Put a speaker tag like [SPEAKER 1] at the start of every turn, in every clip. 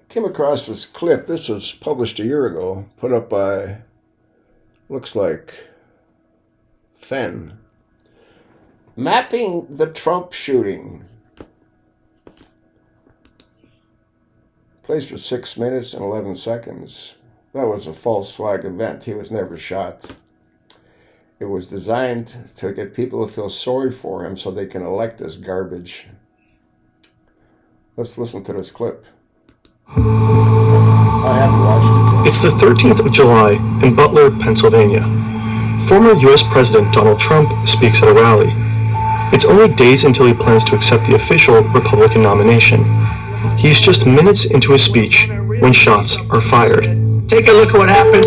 [SPEAKER 1] Came across this clip. This was published a year ago, put up by, looks like, Fenn. Mapping the Trump shooting. Plays for 6 minutes and 11 seconds. That was a false flag event. He was never shot. It was designed to get people to feel sorry for him so they can elect this garbage. Let's listen to this clip. I haven't watched it yet.
[SPEAKER 2] It's the 13th of July in Butler, Pennsylvania. Former U.S. President Donald Trump speaks at a rally. It's only days until he plans to accept the official Republican nomination. He's just minutes into his speech when shots are fired.
[SPEAKER 3] Take a look at what happened.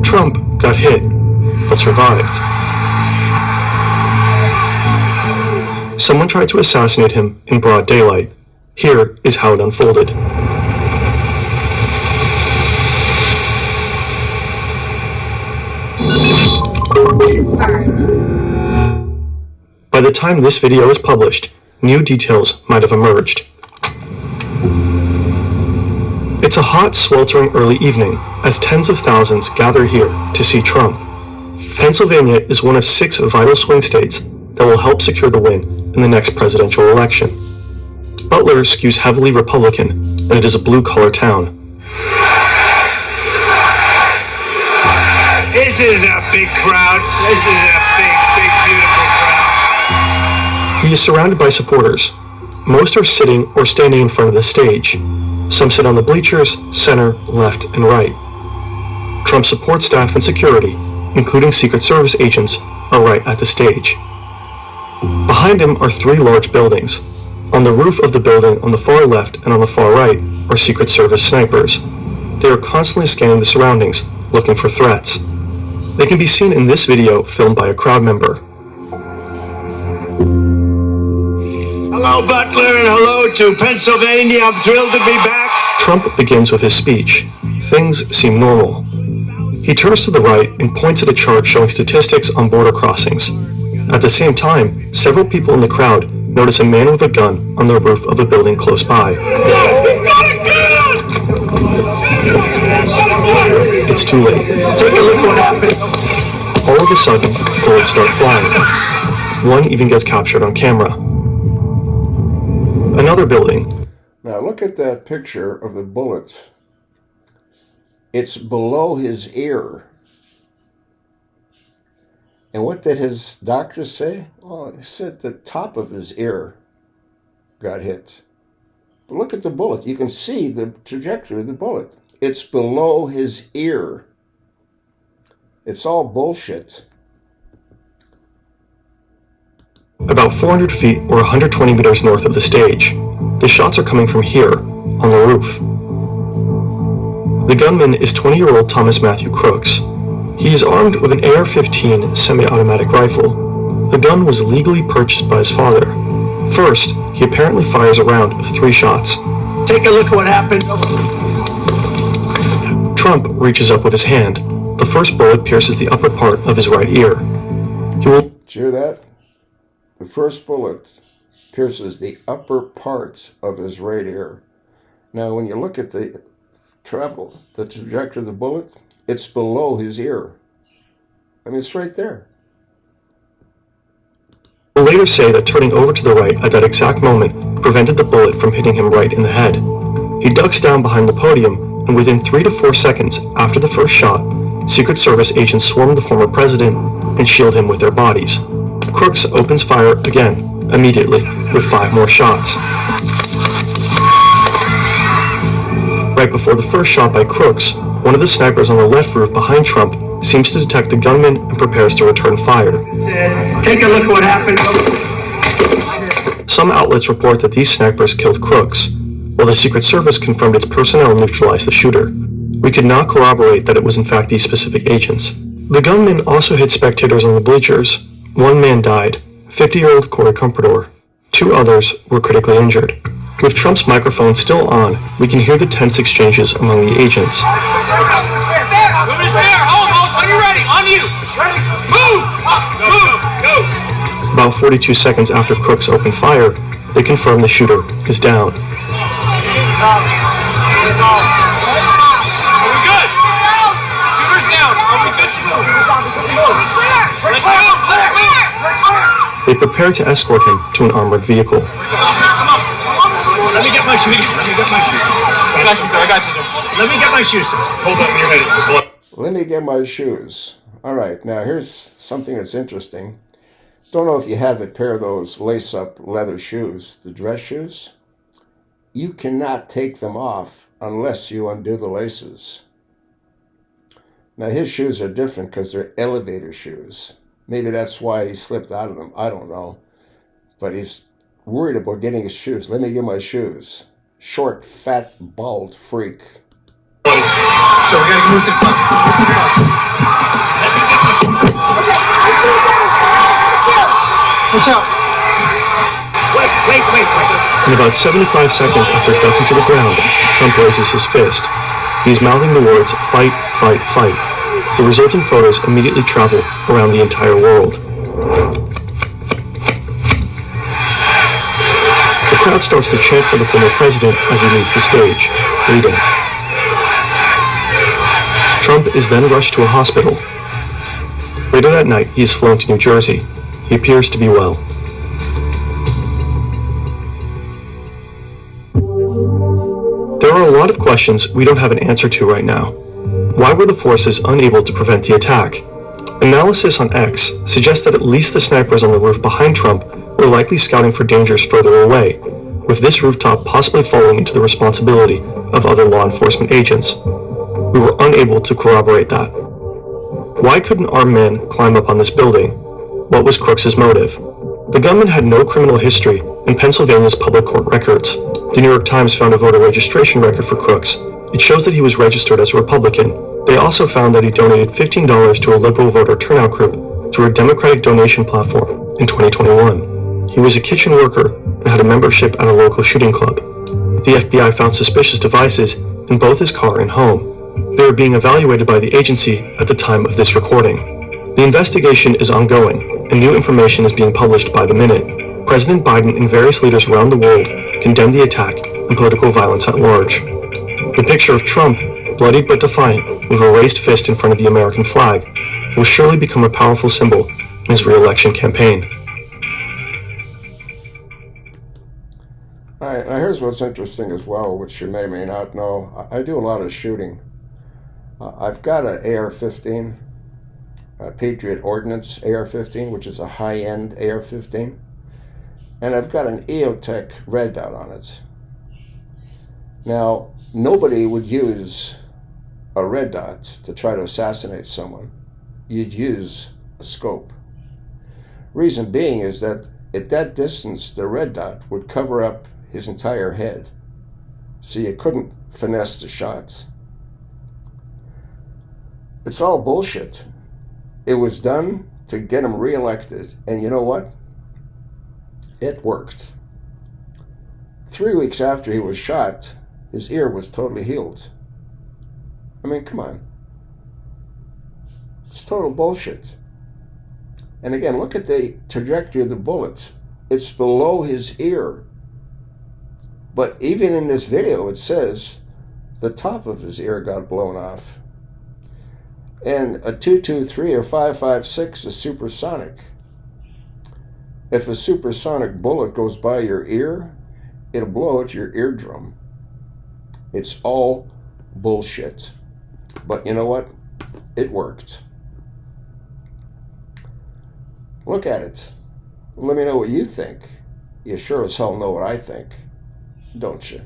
[SPEAKER 2] Trump got hit, but survived. Someone tried to assassinate him in broad daylight. Here is how it unfolded. By the time this video is published, new details might have emerged. It's a hot, sweltering early evening as tens of thousands gather here to see Trump. Pennsylvania is one of 6 vital swing states that will help secure the win in the next presidential election. Butler skews heavily Republican, and it is a blue-collar town.
[SPEAKER 3] This is a big crowd. This is a big, beautiful crowd.
[SPEAKER 2] He is surrounded by supporters. Most are sitting or standing in front of the stage. Some sit on the bleachers, center, left, and right. Trump's support staff and security, including Secret Service agents, are right at the stage. Behind him are 3 large buildings. On the roof of the building on the far left and on the far right are Secret Service snipers. They are constantly scanning the surroundings, looking for threats. They can be seen in this video filmed by a crowd member.
[SPEAKER 3] Hello, Butler, and hello to Pennsylvania. I'm thrilled to be back.
[SPEAKER 2] Trump begins with his speech. Things seem normal. He turns to the right and points at a chart showing statistics on border crossings. At the same time, several people in the crowd notice a man with a gun on the roof of a building close by. It's too late.
[SPEAKER 3] Take a look at what happened.
[SPEAKER 2] All of a sudden, bullets start flying. One even gets captured on camera. Another building.
[SPEAKER 1] Now look at that picture of the bullets. It's below his ear. And what did his doctors say? Well, he said the top of his ear got hit. But look at the bullet. You can see the trajectory of the bullet. It's below his ear. It's all bullshit.
[SPEAKER 2] About 400 feet or 120 meters north of the stage. The shots are coming from here, on the roof. The gunman is 20-year-old Thomas Matthew Crooks. He is armed with an AR-15 semi-automatic rifle. The gun was legally purchased by his father. First, he apparently fires a round of 3 shots.
[SPEAKER 3] Take a look at what happened.
[SPEAKER 2] Trump reaches up with his hand. The first bullet pierces the upper part of his right ear. He will...
[SPEAKER 1] Did you hear that? The first bullet pierces the upper part of his right ear. Now, when you look at the trajectory of the bullet, it's below his ear. I mean, it's right there.
[SPEAKER 2] Will later say that turning over to the right at that exact moment prevented the bullet from hitting him right in the head. He ducks down behind the podium, and within 3 to 4 seconds after the first shot, Secret Service agents swarm the former president and shield him with their bodies. Crooks opens fire again, immediately, with 5 more shots. Right before the first shot by Crooks, one of the snipers on the left roof behind Trump seems to detect the gunman and prepares to return fire.
[SPEAKER 3] Take a look at what happened.
[SPEAKER 2] Some outlets report that these snipers killed Crooks, while the Secret Service confirmed its personnel neutralized the shooter. We could not corroborate that it was in fact these specific agents. The gunman also hit spectators on the bleachers. 1 man died, 50-year-old Corey Comprador. 2 others were critically injured. With Trump's microphone still on, we can hear the tense exchanges among the agents.
[SPEAKER 4] Nobody's there! Hold! Are you ready? On you! Ready! Move! Go!
[SPEAKER 2] About About 42 seconds after Crooks opened fire, they confirm the shooter is down.
[SPEAKER 4] Are we good? Shooter's down. Are we good to move? Let's move. Let's move.
[SPEAKER 2] They prepare to escort him to an armored vehicle.
[SPEAKER 3] Come on. Let me get my shoes.
[SPEAKER 4] I got you, sir.
[SPEAKER 3] Let me get my shoes, sir. Hold up, you're ready.
[SPEAKER 1] Let me get my shoes. All right, now here's something that's interesting. Don't know if you have a pair of those lace-up leather shoes, the dress shoes. You cannot take them off unless you undo the laces. Now his shoes are different because they're elevator shoes. Maybe that's why he slipped out of them. I don't know. But he's worried about getting his shoes. Let me get my shoes. Short, fat, bald freak.
[SPEAKER 3] So we gotta move to the punch. Watch out. Wait.
[SPEAKER 2] In about 75 seconds after ducking to the ground, Trump raises his fist. He's mouthing the words, "Fight, fight, fight." The resulting photos immediately travel around the entire world. The crowd starts to chant for the former president as he leaves the stage, bleeding. Trump is then rushed to a hospital. Later that night, he is flown to New Jersey. He appears to be well. There are a lot of questions we don't have an answer to right now. Why were the forces unable to prevent the attack? Analysis on X suggests that at least the snipers on the roof behind Trump were likely scouting for dangers further away, with this rooftop possibly falling into the responsibility of other law enforcement agents. We were unable to corroborate that. Why couldn't armed men climb up on this building? What was Crooks' motive? The gunman had no criminal history in Pennsylvania's public court records. The New York Times found a voter registration record for Crooks. It shows that he was registered as a Republican. They also found that he donated $15 to a liberal voter turnout group through a Democratic donation platform in 2021. He was a kitchen worker and had a membership at a local shooting club. The FBI found suspicious devices in both his car and home. They were being evaluated by the agency at the time of this recording. The investigation is ongoing, and new information is being published by the minute. President Biden and various leaders around the world condemned the attack and political violence at large. The picture of Trump, bloodied but defiant, with a raised fist in front of the American flag, will surely become a powerful symbol in his re-election campaign.
[SPEAKER 1] All right, now here's what's interesting as well, which you may not know. I do a lot of shooting. I've got an AR-15, a Patriot Ordnance AR-15, which is a high-end AR-15, and I've got an EOTech red dot on it. Now, nobody would use a red dot to try to assassinate someone. You'd use a scope. Reason being is that at that distance, the red dot would cover up his entire head, so you couldn't finesse the shots. It's all bullshit. It was done to get him reelected, and you know what? It worked. 3 weeks after he was shot, his ear was totally healed. I mean, come on. It's total bullshit. And again, look at the trajectory of the bullet. It's below his ear. But even in this video, it says the top of his ear got blown off. And a 223 or 556 is supersonic. If a supersonic bullet goes by your ear, it'll blow out your eardrum. It's all bullshit. But you know what? It worked. Look at it. Let me know what you think. You sure as hell know what I think, don't you?